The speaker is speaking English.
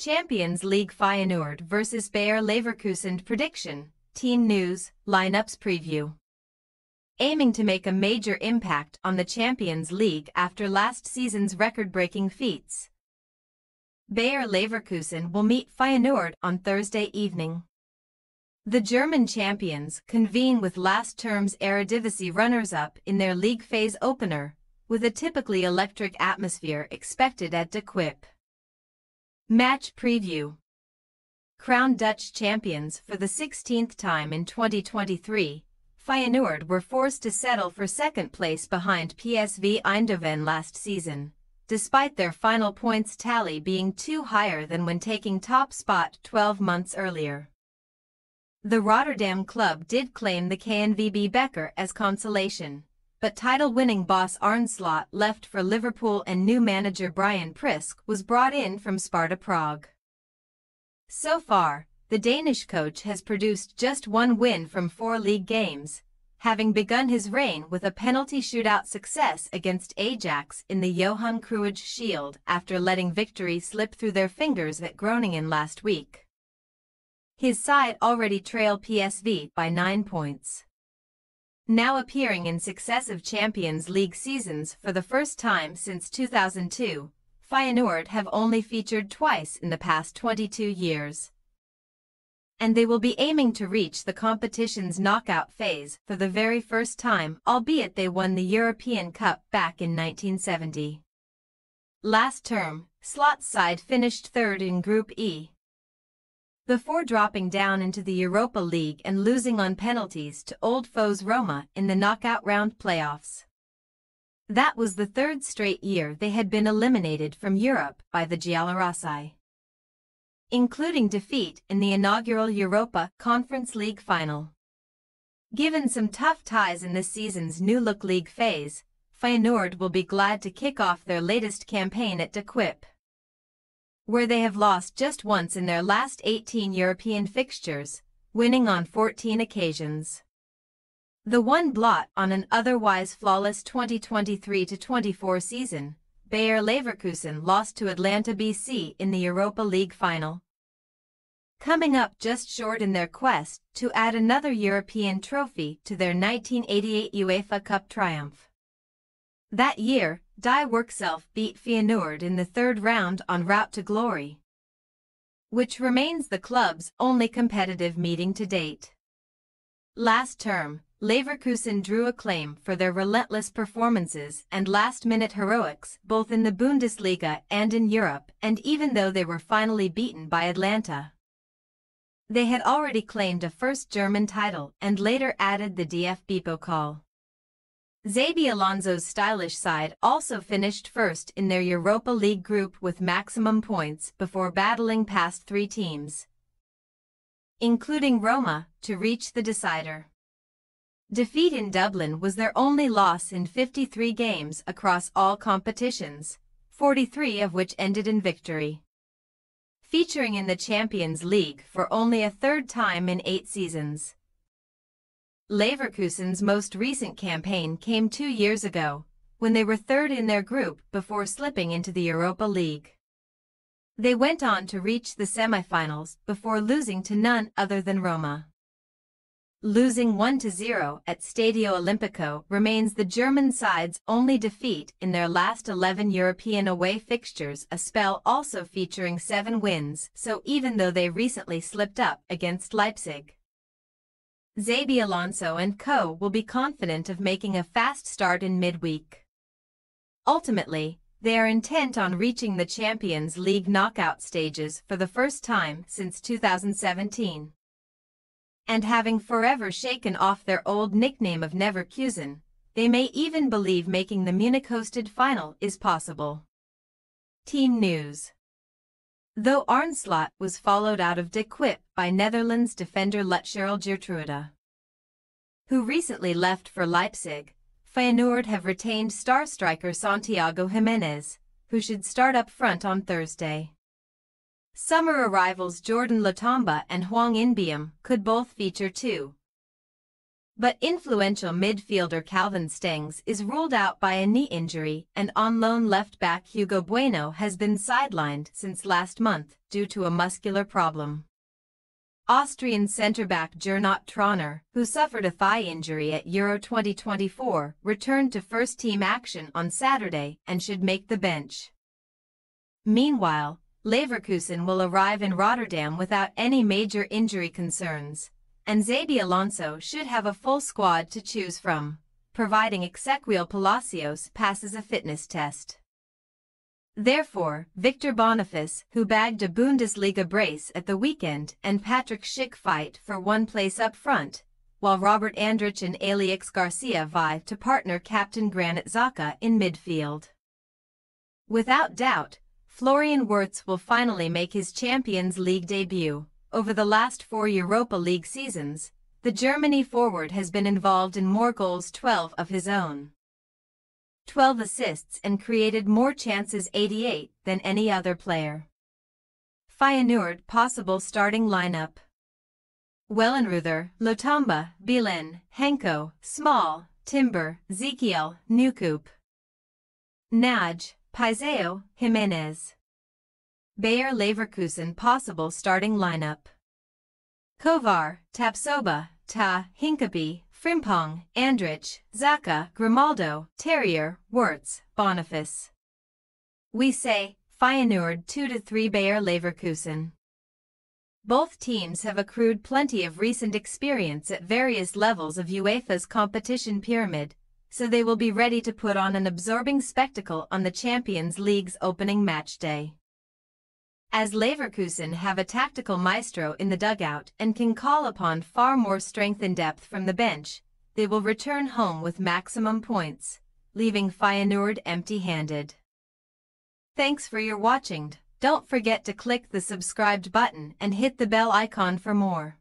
Champions League Feyenoord vs Bayer Leverkusen prediction, team news, lineups preview. Aiming to make a major impact on the Champions League after last season's record-breaking feats, Bayer Leverkusen will meet Feyenoord on Thursday evening. The German champions convene with last term's Eredivisie runners-up in their league phase opener, with a typically electric atmosphere expected at De Kuip. Match preview. Crowned Dutch champions for the 16th time in 2023, Feyenoord were forced to settle for second place behind PSV Eindhoven last season, despite their final points tally being two higher than when taking top spot 12 months earlier. The Rotterdam club did claim the KNVB Beker as consolation, but title-winning boss Arne Slot left for Liverpool and new manager Brian Prisk was brought in from Sparta Prague. So far, the Danish coach has produced just one win from 4 league games, having begun his reign with a penalty shootout success against Ajax in the Johan Cruijff Shield after letting victory slip through their fingers at Groningen last week. His side already trail PSV by 9 points. Now appearing in successive Champions League seasons for the first time since 2002, Feyenoord have only featured twice in the past 22 years. And they will be aiming to reach the competition's knockout phase for the very first time, albeit they won the European Cup back in 1970. Last term, Slot's side finished third in Group E, before dropping down into the Europa League and losing on penalties to old foes Roma in the knockout round playoffs. That was the third straight year they had been eliminated from Europe by the Giallorossi, including defeat in the inaugural Europa Conference League final. Given some tough ties in this season's new-look league phase, Feyenoord will be glad to kick off their latest campaign at De Kuip, where they have lost just once in their last 18 European fixtures, winning on 14 occasions. The one blot on an otherwise flawless 2023-24 season, Bayer Leverkusen lost to Atlanta BC in the Europa League final, coming up just short in their quest to add another European trophy to their 1988 UEFA Cup triumph. That year, Die Werkself beat Feyenoord in the third round en route to glory, which remains the club's only competitive meeting to date. Last term, Leverkusen drew acclaim for their relentless performances and last-minute heroics both in the Bundesliga and in Europe, and even though they were finally beaten by Atlanta, they had already claimed a first German title and later added the DFB Pokal. Xabi Alonso's stylish side also finished first in their Europa League group with maximum points before battling past 3 teams, including Roma, to reach the decider. Defeat in Dublin was their only loss in 53 games across all competitions, 43 of which ended in victory. Featuring in the Champions League for only a third time in 8 seasons, Leverkusen's most recent campaign came 2 years ago, when they were third in their group before slipping into the Europa League. They went on to reach the semi-finals before losing to none other than Roma. Losing 1-0 at Stadio Olimpico remains the German side's only defeat in their last 11 European away fixtures, a spell also featuring 7 wins, so even though they recently slipped up against Leipzig, Xabi Alonso and co. will be confident of making a fast start in midweek. Ultimately, they are intent on reaching the Champions League knockout stages for the first time since 2017. And having forever shaken off their old nickname of Neverkusen, they may even believe making the Munich-hosted final is possible. Team news. Though Arne Slot was followed out of De Kuip by Netherlands defender Lutgerald Geertruida, who recently left for Leipzig, Feyenoord have retained star striker Santiago Jimenez, who should start up front on Thursday. Summer arrivals Jordan Lotomba and Hwang In-beom could both feature too. But influential midfielder Calvin Stengs is ruled out by a knee injury, and on loan left-back Hugo Bueno has been sidelined since last month due to a muscular problem. Austrian centre-back Gernot Trauner, who suffered a thigh injury at Euro 2024, returned to first-team action on Saturday and should make the bench. Meanwhile, Leverkusen will arrive in Rotterdam without any major injury concerns, and Xabi Alonso should have a full squad to choose from, providing Ezequiel Palacios passes a fitness test. Therefore, Victor Boniface, who bagged a Bundesliga brace at the weekend, and Patrick Schick fight for one place up front, while Robert Andrich and Alex Garcia vie to partner captain Granit Xhaka in midfield. Without doubt, Florian Wirtz will finally make his Champions League debut. Over the last 4 Europa League seasons, the Germany forward has been involved in more goals, 12 of his own, 12 assists, and created more chances, 88, than any other player. Feyenoord possible starting lineup: Wellenreuther, Lotomba, Bielen, Henko, Small, Timber, Ezekiel, Newcoop, Naj, Paiseo, Jimenez. Bayer Leverkusen possible starting lineup: Kovar, Tapsoba, Ta, Hinkapie, Frimpong, Andrich, Xhaka, Grimaldo, Terrier, Wirtz, Boniface. We say, Feyenoord 2-3 Bayer Leverkusen. Both teams have accrued plenty of recent experience at various levels of UEFA's competition pyramid, so they will be ready to put on an absorbing spectacle on the Champions League's opening match day. As Leverkusen have a tactical maestro in the dugout and can call upon far more strength and depth from the bench, they will return home with maximum points, leaving Feyenoord empty-handed. Thanks for your watching. Don't forget to click the subscribed button and hit the bell icon for more.